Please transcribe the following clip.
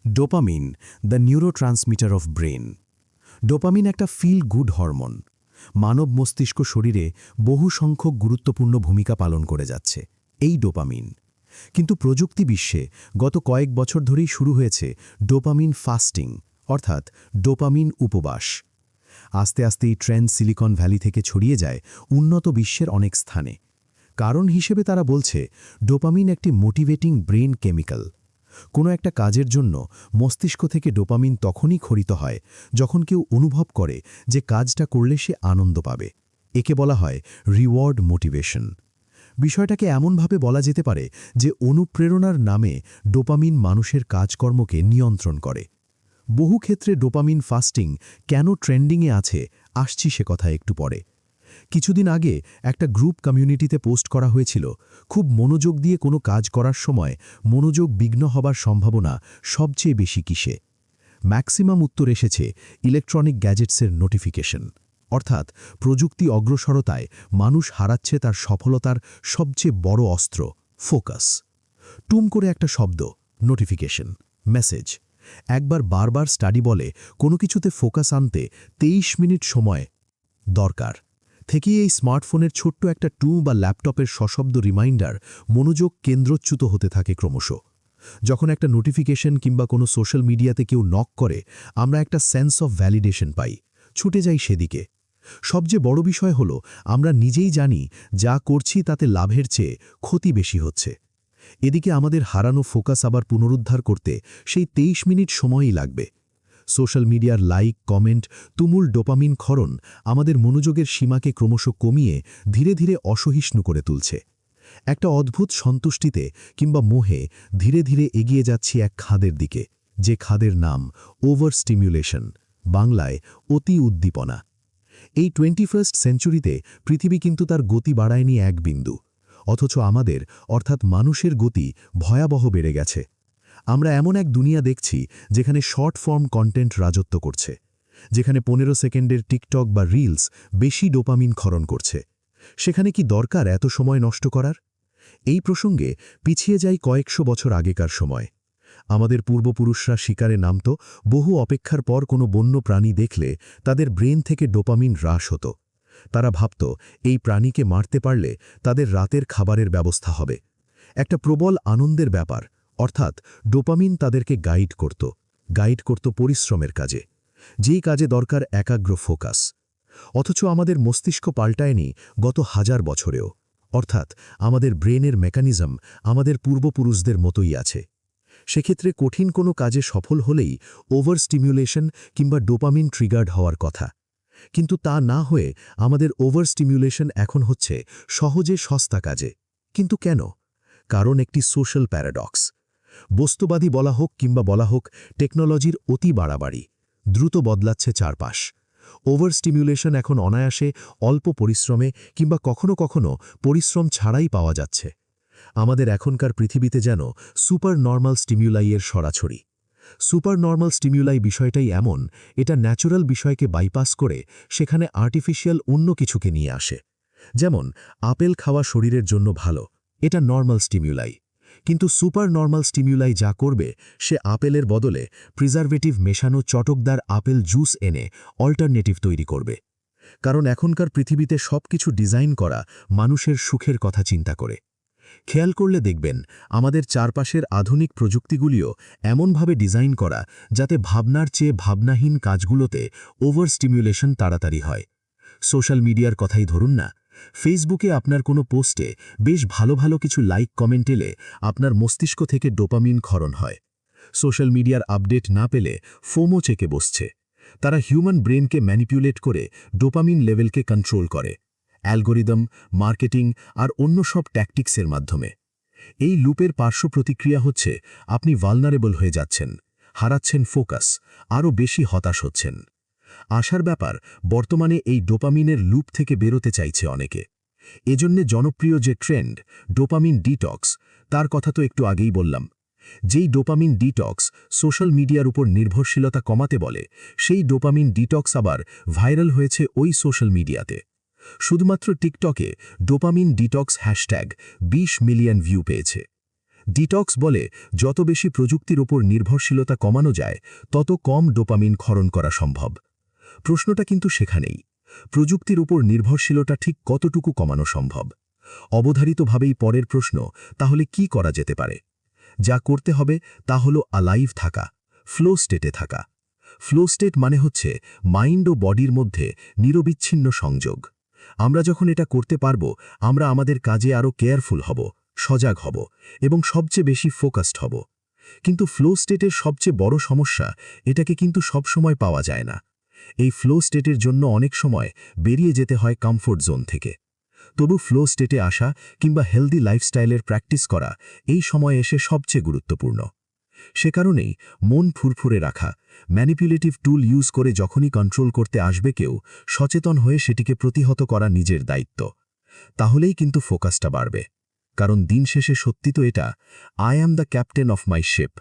Dopamine, the neurotransmitter of brain. Dopamine একটা feel good hormone. মানব মস্তিষ্ক শরীরে বহু সংখ্যক গুরুত্বপূর্ণ ভূমিকা পালন করে যাচ্ছে এই ডোপামিন। কিন্তু প্রযুক্তি বিশ্বে গত কয়েক বছর ধরেই শুরু হয়েছে ডোপামিন ফাস্টিং, অর্থাৎ ডোপামিন উপবাস। আস্তে আস্তে এই ট্রেন্ড সিলিকন ভ্যালি থেকে ছড়িয়ে যায় উন্নত বিশ্বের অনেক স্থানে। কারণ হিসেবে তারা বলছে ডোপামিন একটি মোটিভেটিং ব্রেন কেমিক্যাল। কোনো একটা কাজের জন্য মস্তিষ্ক থেকে ডোপামিন তখনই খরিত হয় যখন কেউ অনুভব করে যে কাজটা করলে সে আনন্দ পাবে। একে বলা হয় রিওয়ার্ড মোটিভেশন। বিষয়টাকে এমনভাবে বলা যেতে পারে যে অনুপ্রেরণার নামে ডোপামিন মানুষের কাজকর্মকে নিয়ন্ত্রণ করে। বহু ক্ষেত্রে ডোপামিন ফাস্টিং কেন ট্রেন্ডিংয়ে আছে আসছি সে কথা একটু পরে। কিছুদিন আগে একটা গ্রুপ কমিউনিটিতে পোস্ট করা হয়েছিল, খুব মনোযোগ দিয়ে কোনো কাজ করার সময় মনোযোগ বিঘ্ন হবার সম্ভাবনা সবচেয়ে বেশি কিসে? ম্যাক্সিমাম উত্তর এসেছে ইলেকট্রনিক গ্যাজেটসের নোটিফিকেশন। অর্থাৎ প্রযুক্তি অগ্রসরতায় মানুষ হারাচ্ছে তার সফলতার সবচেয়ে বড় অস্ত্র, ফোকাস। টুম করে একটা শব্দ, নোটিফিকেশন, মেসেজ। একবার বারবার স্টাডি বলে কোনো কিছুতে ফোকাস আনতে 23 মিনিট সময় দরকার। থেকেই এই স্মার্টফোনের ছোট্ট একটা টুম বা ল্যাপটপের সশব্দ রিমাইন্ডার মনোযোগ কেন্দ্রচ্যুত হতে থাকে ক্রমশ। যখন একটা নোটিফিকেশন কিংবা কোনো সোশ্যাল মিডিয়াতে কেউ নক করে, আমরা একটা সেন্স অফ ভ্যালিডেশন পাই, ছুটে যাই সেদিকে। সবচেয়ে বড় বিষয় হলো আমরা নিজেই জানি যা করছি তাতে লাভের চেয়ে ক্ষতি বেশি হচ্ছে। এদিকে আমাদের হারানো ফোকাস আবার পুনরুদ্ধার করতে সেই 23 মিনিট সময়ই লাগবে। সোশ্যাল মিডিয়ার লাইক, কমেন্ট, তুমুল ডোপামিন ক্ষরণ আমাদের মনোযোগের সীমাকে ক্রমশ কমিয়ে ধীরে ধীরে অসহিষ্ণু করে তুলছে। একটা অদ্ভুত সন্তুষ্টিতে কিংবা মোহে ধীরে ধীরে এগিয়ে যাচ্ছি এক খাদের দিকে, যে খাদের নাম ওভার স্টিমুলেশন, বাংলায় অতি উদ্দীপনা। এই 21st সেঞ্চুরিতে পৃথিবী কিন্তু তার গতি বাড়ায়নি এক বিন্দু, অথচ আমাদের অর্থাৎ মানুষের গতি ভয়াবহ বেড়ে গেছে। আমরা এমন এক দুনিয়া দেখছি যেখানে শর্ট ফর্ম কন্টেন্ট রাজত্ব করছে, যেখানে 15 সেকেন্ডের টিকটক বা রিলস বেশি ডোপামিন ক্ষরণ করছে। সেখানে কি দরকার এত সময় নষ্ট করার? এই প্রসঙ্গে পিছিয়ে যাই কয়েকশো বছর আগেকার সময়। আমাদের পূর্বপুরুষরা শিকারে নামত, বহু অপেক্ষার পর কোনো বন্য প্রাণী দেখলে তাদের ব্রেন থেকে ডোপামিন হ্রাস হতো। তারা ভাবত এই প্রাণীকে মারতে পারলে তাদের রাতের খাবারের ব্যবস্থা হবে। একটা প্রবল আনন্দের ব্যাপার, অর্থাৎ ডোপামিন তাদেরকে গাইড করত পরিশ্রমের কাজে, যেই কাজে দরকার একাগ্র ফোকাস। অথচ আমাদের মস্তিষ্ক পাল্টায়নি গত 1000 বছরেও, অর্থাৎ আমাদের ব্রেনের মেকানিজম আমাদের পূর্বপুরুষদের মতোই আছে। সেক্ষেত্রে কঠিন কোনো কাজে সফল হলেই ওভার স্টিমুলেশন কিংবা ডোপামিন ট্রিগার্ড হওয়ার কথা। কিন্তু তা না হয়ে আমাদের ওভার স্টিমুলেশন এখন হচ্ছে সহজে সস্তা কাজে। কিন্তু কেন? কারণ একটি সোশ্যাল প্যারাডক্স। বস্তুবাদী বলা হোক কিংবা বলা হোক টেকনোলজির অতি বাড়াবাড়ি, দ্রুত বদলাচ্ছে চারপাশ। ওভার স্টিমুলেশন এখন অনায়াসে অল্প পরিশ্রমে কিংবা কখনো কখনো পরিশ্রম ছাড়াই পাওয়া যাচ্ছে। আমাদের এখনকার পৃথিবীতে যেন সুপার নর্মাল স্টিমুলাইয়ের সরাছড়ি। সুপার নর্মাল স্টিমুলাই বিষয়টাই এমন, এটা ন্যাচুরাল বিষয়কে বাইপাস করে সেখানে আর্টিফিশিয়াল অন্য কিছুকে নিয়ে আসে। যেমন আপেল খাওয়া শরীরের জন্য ভালো, এটা নর্মাল স্টিমুলাই। কিন্তু সুপার নর্মাল স্টিমুলাই যা করবে, সে আপেলের বদলে প্রিজারভেটিভ মেশানো চটকদার আপেল জুস এনে অল্টারনেটিভ তৈরি করবে। কারণ এখনকার পৃথিবীতে সবকিছু ডিজাইন করা মানুষের সুখের কথা চিন্তা করে। খেয়াল করলে দেখবেন আমাদের চারপাশের আধুনিক প্রযুক্তিগুলিও এমনভাবে ডিজাইন করা যাতে ভাবনার চেয়ে ভাবনাহীন কাজগুলোতে ওভার স্টিমুলেশন তাড়াতাড়ি হয়। সোশ্যাল মিডিয়ার কথাই ধরুন না, ফেসবুকে আপনার কোনো পোস্টে বেশ ভালো ভালো কিছু লাইক কমেন্ট এলে আপনার মস্তিষ্ক থেকে ডোপামিন ক্ষরণ হয়। সোশ্যাল মিডিয়ার আপডেট না পেলে ফোমো চেকে বসছে। তারা হিউম্যান ব্রেনকে ম্যানিপুলেট করে ডোপামিন লেভেলকে কন্ট্রোল করে, অ্যালগোরিদম, মার্কেটিং আর অন্য সব ট্যাকটিক্সের মাধ্যমে। এই লুপের পার্শ্ব প্রতিক্রিয়া হচ্ছে আপনি ভালনারেবল হয়ে যাচ্ছেন, হারাচ্ছেন ফোকাস, আরও বেশি হতাশ হচ্ছেন। আশার ব্যাপার, বর্তমানে এই ডোপামিনের লুপ থেকে বেরোতে চাইছে অনেকে। এজন্যে জনপ্রিয় যে ট্রেন্ড ডোপামিন ডিটক্স, তার কথা তো একটু আগেই বললাম। যেই ডোপামিন ডিটক্স সোশ্যাল মিডিয়ার উপর নির্ভরশীলতা কমাতে বলে, সেই ডোপামিন ডিটক্স আবার ভাইরাল হয়েছে ওই সোশ্যাল মিডিয়াতে। শুধুমাত্র টিকটকে dopamine detox hashtag 20 million view পেয়েছে। ডিটক্স বলে যত বেশি প্রযুক্তির ওপর নির্ভরশীলতা কমানো যায় তত কম ডোপামিন ক্ষরণ করা সম্ভব। প্রশ্নটা কিন্তু সেখানেই, প্রযুক্তির উপর নির্ভরশীলতা ঠিক কতটুকু কমানো সম্ভব। অবধারিতভাবেই পরের প্রশ্ন, তাহলে কি করা যেতে পারে? যা করতে হবে তা হল অ্যালাইভ থাকা, ফ্লো স্টেটে থাকা। ফ্লো স্টেট মানে হচ্ছে মাইন্ড ও বডির মধ্যে নিরবিচ্ছিন্ন সংযোগ। আমরা যখন এটা করতে পারব, আমরা আমাদের কাজে আরও কেয়ারফুল হব, সজাগ হব এবং সবচেয়ে বেশি ফোকাসড হব। কিন্তু ফ্লো স্টেটের সবচেয়ে বড় সমস্যা, এটাকে কিন্তু সবসময় পাওয়া যায় না। এই ফ্লো স্টেটের জন্য অনেক সময় বেরিয়ে যেতে হয় কমফোর্ট জোন থেকে। তবু ফ্লো স্টেটে আসা কিংবা হেলদি লাইফস্টাইলের প্র্যাকটিস করা এই সময় এসে সবচেয়ে গুরুত্বপূর্ণ। সে কারণেই মন ফুরফুরে রাখা, ম্যানিপুলেটিভ টুল ইউজ করে যখনই কন্ট্রোল করতে আসবে কেউ, সচেতন হয়ে সেটিকে প্রতিহত করা নিজের দায়িত্ব। তাহলেই কিন্তু ফোকাসটা বাড়বে। কারণ দিন শেষে সত্যি তো এটা, I am the captain of my sheep.